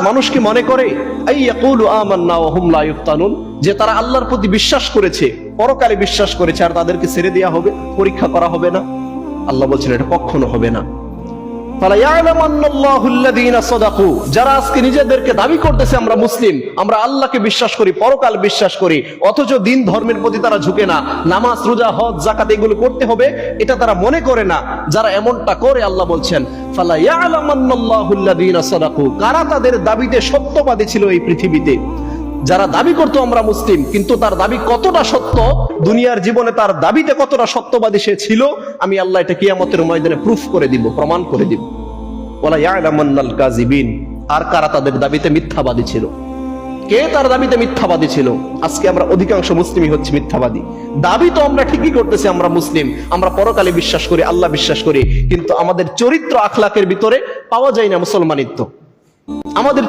মানুষ কি মনে করে আইয়াকুলু আমান্না ওয়া হুম লা ইফতানুন, যে তারা আল্লাহর প্রতি বিশ্বাস করেছে, পরকালে বিশ্বাস করেছে, আর তাদেরকে ছেড়ে দেওয়া হবে, পরীক্ষা করা হবে না? আল্লাহ বলছেন এটা কখনো হবে না। ফালা ইয়ালামান্নাল্লাহু আল্লাযীনা সাদাকু, যারা আজকে নিজেদেরকে দাবি করতেছে আমরা মুসলিম, আমরা আল্লাহকে বিশ্বাস করি, পরকাল বিশ্বাস করি, অথচ দিন ধর্মের প্রতি তারা ঝুঁকে না, নামাজ রোজা হজ যাকাত এগুলো করতে হবে এটা তারা মনে করে না, যারা এমনটা করে আল্লাহ বলছেন ফালা ইয়ালামান্নাল্লাহু আল্লাযীনা সাদাকু, কারা তাদের দাবিতে সত্যবাদী ছিল এই পৃথিবীতে। যারা দাবি করতো আমরা মুসলিম, কিন্তু তার দাবি কতটা সত্য, দুনিয়ার জীবনে তার দাবিতে কতটা সত্যবাদী সে ছিল, আমি আল্লাহ এটা কিয়ামতের ময়দানে প্রুফ করে দিব, প্রমাণ করে দিব। ওয়ালা ইয়ালামান্নাল কাযিবিন, আর কারা তাদের দাবিতে মিথ্যাবাদী ছিল। কে তার দাবিতে মিথ্যাবাদী ছিল? আজকে আমরা অধিকাংশ মুসলিমই হচ্ছে মিথ্যাবাদী। দাবি তো আমরা ঠিকই করতেছি আমরা মুসলিম, আমরা পরকালে বিশ্বাস করি, আল্লাহ বিশ্বাস করি, কিন্তু আমাদের চরিত্র আখলাকের ভিতরে পাওয়া যায় না মুসলমানিত্ব। আমাদের